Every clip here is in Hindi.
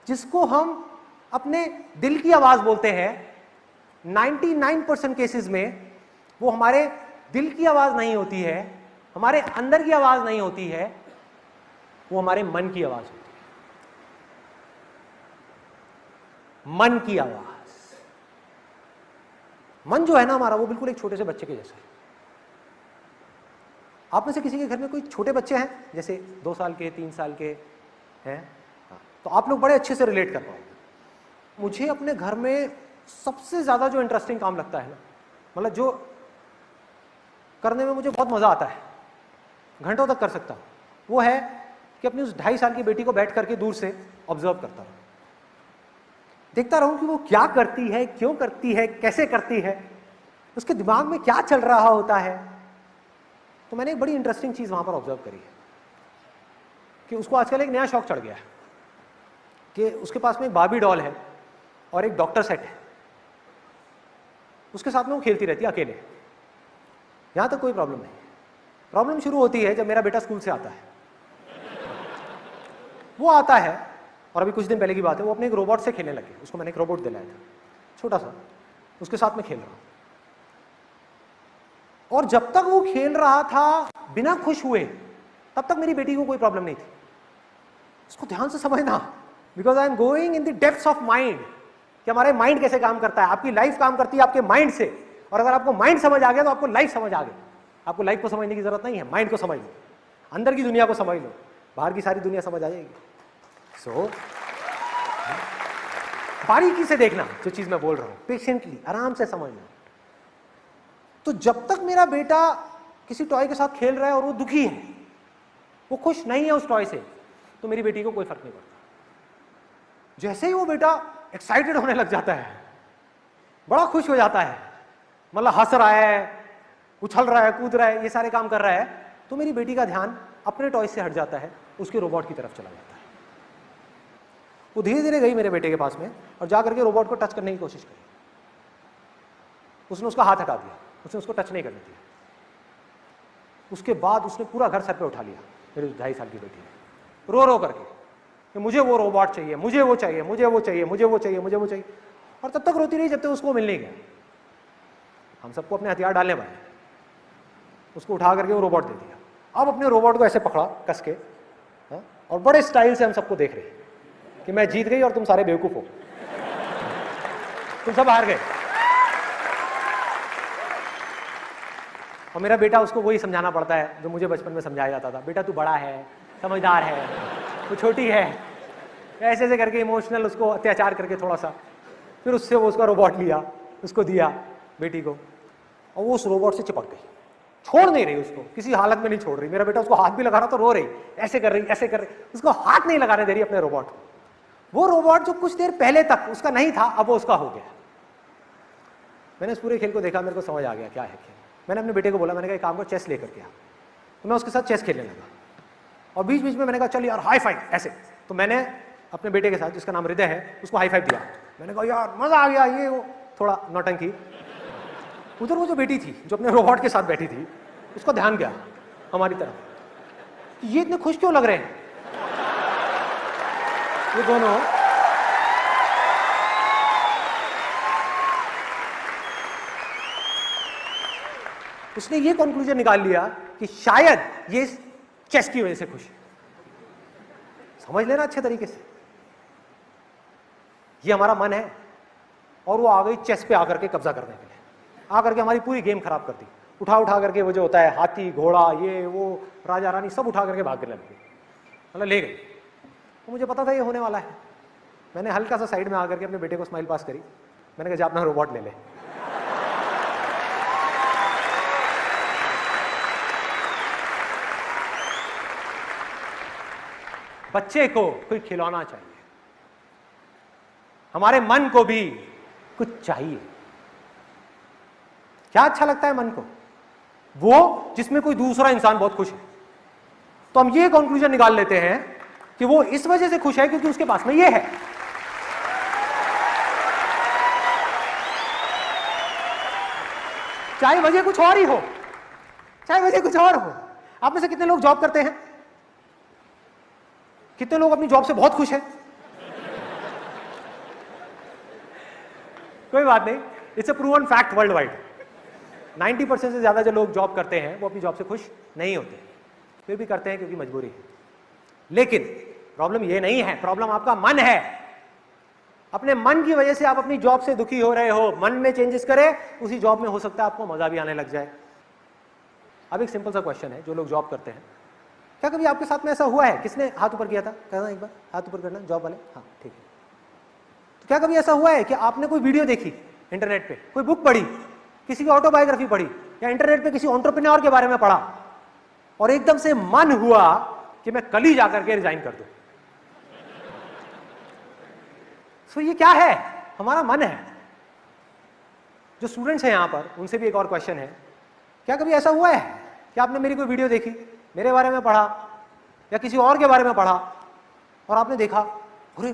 जिसको हम अपने दिल की आवाज बोलते हैं, 99% केसेस में वो हमारे दिल की आवाज नहीं होती है, हमारे अंदर की आवाज नहीं होती है, वो हमारे मन की आवाज होती है। मन की आवाज। मन जो है ना हमारा, वो बिल्कुल एक छोटे से बच्चे के जैसा है। आप में से किसी के घर में कोई छोटे बच्चे हैं, जैसे 2 साल के, 3 साल के हैं, तो आप लोग बड़े अच्छे से रिलेट कर पाओगे। मुझे अपने घर में सबसे ज्यादा जो इंटरेस्टिंग काम लगता है ना, मतलब जो करने में मुझे बहुत मजा आता है, घंटों तक कर सकता हूं, वो है कि अपनी उस 2.5 साल की बेटी को बैठ करके दूर से ऑब्जर्व करता रहूं, देखता रहूं कि वो क्या करती है, क्यों करती है, कैसे करती है, उसके दिमाग में क्या चल रहा होता है। तो मैंने एक बड़ी इंटरेस्टिंग चीज वहां पर ऑब्जर्व करी है कि उसको आजकल एक नया शौक चढ़ गया है कि उसके पास में एक बार्बी डॉल है और एक डॉक्टर सेट है, उसके साथ में वो खेलती रहती है अकेले। यहां तक कोई प्रॉब्लम नहीं। प्रॉब्लम शुरू होती है जब मेरा बेटा स्कूल से आता है। वो आता है और अभी कुछ दिन पहले की बात है, वो अपने एक रोबोट से खेलने लगे। उसको मैंने एक रोबोट दिलाया था, छोटा सा, उसके साथ में खेल रहा हूं। और जब तक वो खेल रहा था बिना खुश हुए, तब तक मेरी बेटी को कोई प्रॉब्लम नहीं थी। इसको ध्यान से समझना, because I am going in the depths of mind, कि हमारे माइंड कैसे काम करता है। आपकी लाइफ काम करती है आपके माइंड से, और अगर आपको माइंड समझ आ गया तो आपको लाइफ समझ आ गई। आपको लाइफ को समझने की जरूरत नहीं है, माइंड को समझ लो, अंदर की दुनिया को समझ लो, बाहर की सारी दुनिया समझ आ जाएगी। सो बारीकी से देखना जो चीज मैं बोल रहा हूं, पेशेंटली, आराम से समझना। तो जब तक मेरा बेटा किसी टॉय के साथ खेल रहा है और वो दुखी है, वो खुश नहीं है उस टॉय से, तो मेरी बेटी को कोई फर्क नहीं पड़ता। जैसे ही वो बेटा एक्साइटेड होने लग जाता है, बड़ा खुश हो जाता है, मतलब हंस रहा है, उछल रहा है, कूद रहा है, ये सारे काम कर रहा है, तो मेरी बेटी का ध्यान अपने टॉय से हट जाता है, उसके रोबोट की तरफ चला जाता है। वो धीरे धीरे गई मेरे बेटे के पास में और जाकर के रोबोट को टच करने की कोशिश करी। उसने उसका हाथ हटा दिया, उसने उसको टच नहीं करने दिया। उसके बाद उसने पूरा घर सर पे उठा लिया, मेरी 2.5 साल की बेटी ने, रो रो करके कि मुझे वो रोबोट चाहिए, मुझे वो चाहिए, मुझे वो चाहिए, मुझे वो चाहिए, मुझे वो चाहिए। और तब तक रोती रही जब तक उसको मिल नहीं गया। हम सबको अपने हथियार डालने पड़े, उसको उठा करके वो रोबोट दे दिया। अब अपने रोबोट को ऐसे पकड़ा कस के, और बड़े स्टाइल से हम सबको देख रहे कि मैं जीत गई और तुम सारे बेवकूफ हो, तुम सब हार गए। और मेरा बेटा, उसको वही समझाना पड़ता है जो मुझे बचपन में समझाया जाता था, बेटा तू बड़ा है, समझदार है, तू छोटी है, ऐसे ऐसे करके इमोशनल उसको अत्याचार करके थोड़ा सा, फिर उससे वो उसका रोबोट लिया, उसको दिया बेटी को, और वो उस रोबोट से चिपक गई, छोड़ नहीं रही उसको, किसी हालत में नहीं छोड़ रही। मेरा बेटा उसको हाथ भी लगा रहा तो रो रही, ऐसे कर रही, ऐसे कर रही, उसको हाथ नहीं लगाने दे रही अपने रोबोट को। वो रोबोट जो कुछ देर पहले तक उसका नहीं था, अब वो उसका हो गया। मैंने इस पूरे खेल को देखा, मेरे को समझ आ गया क्या है खेल। मैंने अपने बेटे को बोला, मैंने कहा एक काम को चेस लेकर के आ, तो मैं उसके साथ चेस खेलने लगा। और बीच बीच में मैंने कहा चल यार हाई फाइव ऐसे, तो मैंने अपने बेटे के साथ, जिसका नाम हृदय है, उसको हाई फाइव दिया। मैंने कहा यार मजा आ गया, ये वो थोड़ा नौटंकी। उधर वो जो बेटी थी जो अपने रोबोट के साथ बैठी थी, उसका ध्यान गया हमारी तरफ, ये इतने खुश क्यों लग रहे हैं ये दोनों। उसने ये कंक्लूजन निकाल लिया कि शायद ये चेस की वजह से खुश है। समझ लेना अच्छे तरीके से, ये हमारा मन है और वो आ गई चेस पे आकर के कब्जा करने के लिए, आकर के हमारी पूरी गेम खराब कर दी। उठा उठा करके वो जो होता है हाथी घोड़ा, ये वो राजा रानी सब उठा करके भागने लग गई, मतलब ले गई। तो मुझे पता था ये होने वाला है। मैंने हल्का सा साइड में आकर के अपने बेटे को स्माइल पास करी, मैंने कहा जा अपना रोबोट ले ले। बच्चे को कोई खिलौना चाहिए, हमारे मन को भी कुछ चाहिए। क्या अच्छा लगता है मन को? वो जिसमें कोई दूसरा इंसान बहुत खुश है। तो हम ये कंक्लूजन निकाल लेते हैं कि वो इस वजह से खुश है क्योंकि उसके पास में ये है। चाहे वजह कुछ और ही हो, चाहे वजह कुछ और हो। आप में से कितने लोग जॉब करते हैं? कितने लोग अपनी जॉब से बहुत खुश हैं? कोई बात नहीं, it's a proven fact world wide. 90% से ज्यादा जो लोग जॉब करते हैं वो अपनी जॉब से खुश नहीं होते, फिर भी करते हैं क्योंकि मजबूरी है। लेकिन प्रॉब्लम ये नहीं है, प्रॉब्लम आपका मन है। अपने मन की वजह से आप अपनी जॉब से दुखी हो रहे हो। मन में चेंजेस करें, उसी जॉब में हो सकता है आपको मजा भी आने लग जाए। अब एक सिंपल सा क्वेश्चन है, जो लोग जॉब करते हैं, क्या कभी आपके साथ में ऐसा हुआ है? किसने हाथ ऊपर किया था? कहना एक बार, हाथ ऊपर करना, जॉब वाले। हाँ ठीक है। तो क्या कभी ऐसा हुआ है कि आपने कोई वीडियो देखी इंटरनेट पे, कोई बुक पढ़ी, किसी की ऑटोबायोग्राफी पढ़ी, या इंटरनेट पे किसी एंटरप्रेन्योर के बारे में पढ़ा, और एकदम से मन हुआ कि मैं कल ही जाकर के रिजाइन कर दूं? सो ये क्या है? हमारा मन है। जो स्टूडेंट्स हैं यहां पर, उनसे भी एक और क्वेश्चन है, क्या कभी ऐसा हुआ है कि आपने मेरी कोई वीडियो देखी, मेरे बारे में पढ़ा या किसी और के बारे में पढ़ा, और आपने देखा अरे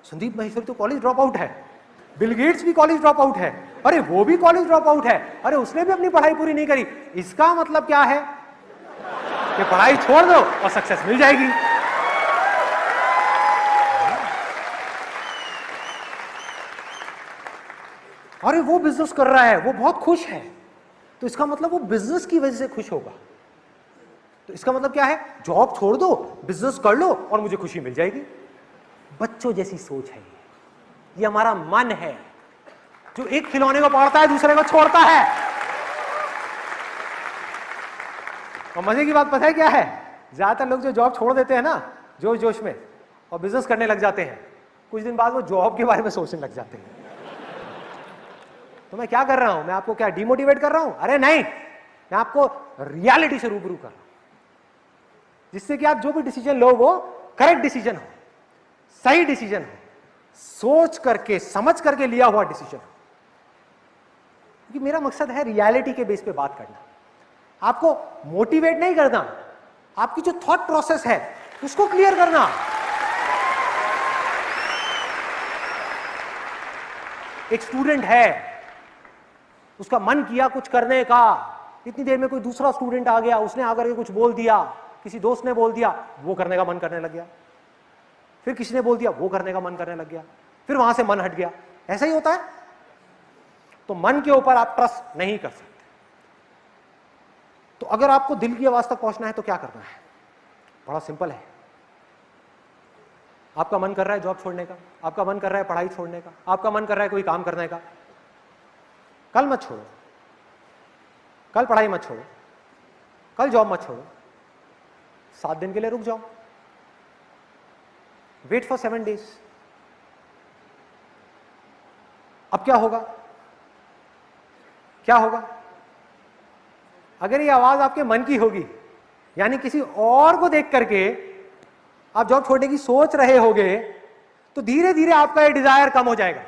संदीप माहेश्वरी तो कॉलेज ड्रॉप आउट है, बिल गेट्स भी कॉलेज ड्रॉप आउट है, अरे वो भी कॉलेज ड्रॉप आउट है, अरे उसने भी अपनी पढ़ाई पूरी नहीं करी। इसका मतलब क्या है कि पढ़ाई छोड़ दो और सक्सेस मिल जाएगी। अरे वो बिजनेस कर रहा है, वो बहुत खुश है, तो इसका मतलब वो बिजनेस की वजह से खुश होगा। तो इसका मतलब क्या है? जॉब छोड़ दो, बिजनेस कर लो और मुझे खुशी मिल जाएगी। बच्चों जैसी सोच है ये हमारा मन है, जो एक खिलौने को पकड़ता है दूसरे को छोड़ता है। और मजे की बात पता है क्या है? ज्यादातर लोग जो जॉब छोड़ देते हैं ना जोश जोश में, और बिजनेस करने लग जाते हैं, कुछ दिन बाद वो जॉब के बारे में सोचने लग जाते हैं। तो मैं क्या कर रहा हूं? मैं आपको क्या डिमोटिवेट कर रहा हूं? अरे नहीं, मैं आपको रियलिटी से रूबरू कर रहा हूं, जिससे कि आप जो भी डिसीजन लो वो करेक्ट डिसीजन हो, सही डिसीजन हो, सोच करके समझ करके लिया हुआ डिसीजन हो। क्योंकि मेरा मकसद है रियलिटी के बेस पे बात करना, आपको मोटिवेट नहीं करना, आपकी जो थॉट प्रोसेस है उसको क्लियर करना। एक स्टूडेंट है, उसका मन किया कुछ करने का, इतनी देर में कोई दूसरा स्टूडेंट आ गया, उसने आकर के कुछ बोल दिया, किसी दोस्त ने बोल दिया, वो करने का मन करने लग गया, फिर किसी ने बोल दिया, वो करने का मन करने लग गया, फिर वहां से मन हट गया। ऐसा ही होता है। तो मन के ऊपर आप ट्रस्ट नहीं कर सकते। तो अगर आपको दिल की आवाज तक पहुंचना है तो क्या करना है? बड़ा सिंपल है। आपका मन कर रहा है जॉब छोड़ने का, आपका मन कर रहा है पढ़ाई छोड़ने का, आपका मन कर रहा है कोई काम करने का, कल मत छोड़ो, कल पढ़ाई मत छोड़ो, कल जॉब मत छोड़ो, 7 दिन के लिए रुक जाओ, वेट फॉर 7 डेज। अब क्या होगा? क्या होगा? अगर ये आवाज आपके मन की होगी, यानी किसी और को देख करके आप जॉब छोड़ने की सोच रहे होगे, तो धीरे धीरे आपका ये डिजायर कम हो जाएगा।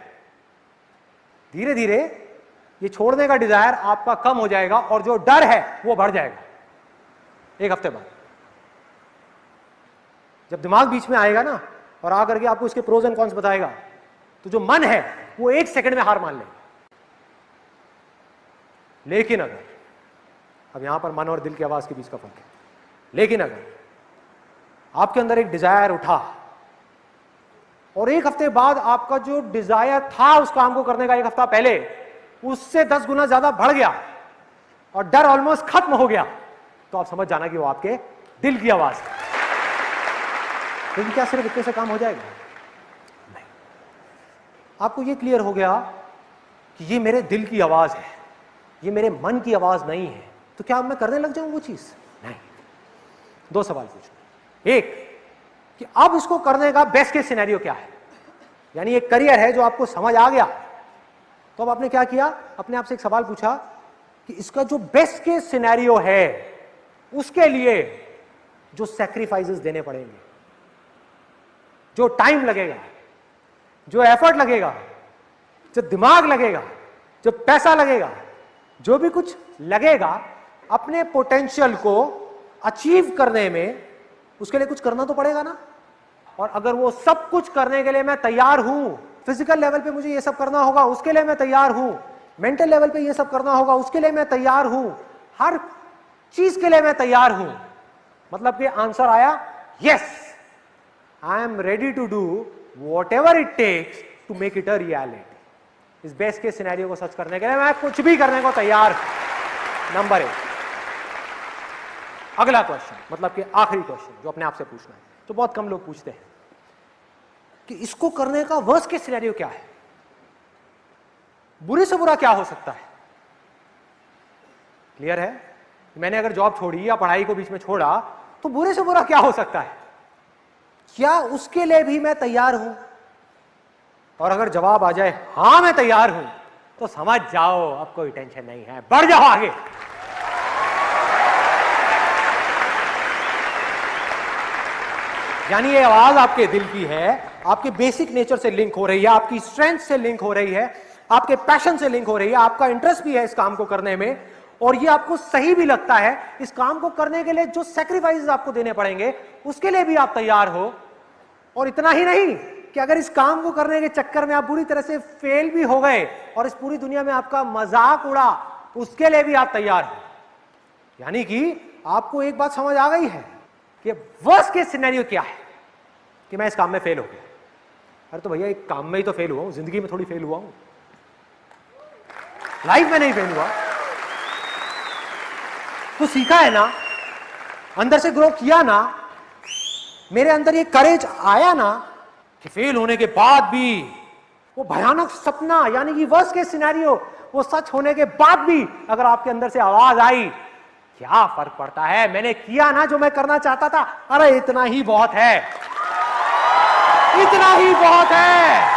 धीरे धीरे ये छोड़ने का डिजायर आपका कम हो जाएगा और जो डर है वो बढ़ जाएगा। 1 हफ्ते बाद जब दिमाग बीच में आएगा ना और आकर के आपको इसके प्रोज एंड कॉन्स बताएगा, तो जो मन है वो 1 सेकंड में हार मान लेगा। लेकिन अगर, अब यहां पर मन और दिल की आवाज के बीच का फर्क है, लेकिन अगर आपके अंदर एक डिजायर उठा और 1 हफ्ते बाद आपका जो डिजायर था उस काम को करने का 1 हफ्ता पहले उससे 10 गुना ज्यादा बढ़ गया और डर ऑलमोस्ट खत्म हो गया, तो आप समझ जाना कि वो आपके दिल की आवाज है। लेकिन क्या सिर्फ इतने से काम हो जाएगा? नहीं। आपको ये क्लियर हो गया कि ये मेरे दिल की आवाज है, ये मेरे मन की आवाज नहीं है, तो क्या अब मैं करने लग जाऊं वो चीज? नहीं। 2 सवाल पूछो। एक कि अब उसको करने का बेस्ट केस सिनेरियो क्या है, यानी एक करियर है जो आपको समझ आ गया, तो अब आपने क्या किया? अपने आप से एक सवाल पूछा कि इसका जो बेस्ट केस सिनेरियो है उसके लिए जो सैक्रिफाइसेस देने पड़ेंगे, जो टाइम लगेगा, जो एफर्ट लगेगा, जो दिमाग लगेगा, जो पैसा लगेगा, जो भी कुछ लगेगा अपने पोटेंशियल को अचीव करने में, उसके लिए कुछ करना तो पड़ेगा ना। और अगर वो सब कुछ करने के लिए मैं तैयार हूं, फिजिकल लेवल पे मुझे ये सब करना होगा उसके लिए मैं तैयार हूं, मेंटल लेवल पे ये सब करना होगा उसके लिए मैं तैयार हूं, हर चीज के लिए मैं तैयार हूं, मतलब कि आंसर आया yes, I am ready to do whatever it takes to make it a reality. इस बेस्ट केस सिनेरियो को सच करने के लिए मैं कुछ भी करने को तैयार हूं। नंबर 1। अगला क्वेश्चन, मतलब कि आखिरी क्वेश्चन जो अपने आप से पूछना है, तो बहुत कम लोग पूछते हैं कि इसको करने का वर्स्ट केस सिनेरियो क्या है, बुरे से बुरा क्या हो सकता है। क्लियर है? मैंने अगर जॉब छोड़ी या पढ़ाई को बीच में छोड़ा तो बुरे से बुरा क्या हो सकता है, क्या उसके लिए भी मैं तैयार हूं? और अगर जवाब आ जाए हां मैं तैयार हूं, तो समझ जाओ अब कोई टेंशन नहीं है, बढ़ जाओ आगे। यानी ये आवाज आपके दिल की है, आपके बेसिक नेचर से लिंक हो रही है, आपकी स्ट्रेंथ से लिंक हो रही है, आपके पैशन से लिंक हो रही है, आपका इंटरेस्ट भी है इस काम को करने में, और ये आपको सही भी लगता है। इस काम को करने के लिए जो सैक्रिफाइसेस आपको देने पड़ेंगे उसके लिए भी आप तैयार हो। और इतना ही नहीं कि अगर इस काम को करने के चक्कर में आप बुरी तरह से फेल भी हो गए और इस पूरी दुनिया में आपका मजाक उड़ा, उसके लिए भी आप तैयार हो। यानी कि आपको एक बात समझ आ गई है कि वर्स्ट केस सिनेरियो क्या है, कि मैं इस काम में फेल हो गया। अरे तो भैया एक काम में ही तो फेल हुआ हूं, जिंदगी में थोड़ी फेल हुआ हूं, लाइफ में नहीं फेल हुआ। तो सीखा है ना, अंदर से ग्रो किया ना, मेरे अंदर ये करेज आया ना कि फेल होने के बाद भी वो भयानक सपना, यानी कि वर्स्ट केस सिनेरियो, वो सच होने के बाद भी अगर आपके अंदर से आवाज आई, क्या फर्क पड़ता है, मैंने किया ना जो मैं करना चाहता था, अरे इतना ही बहुत है, इतना ही बहुत है।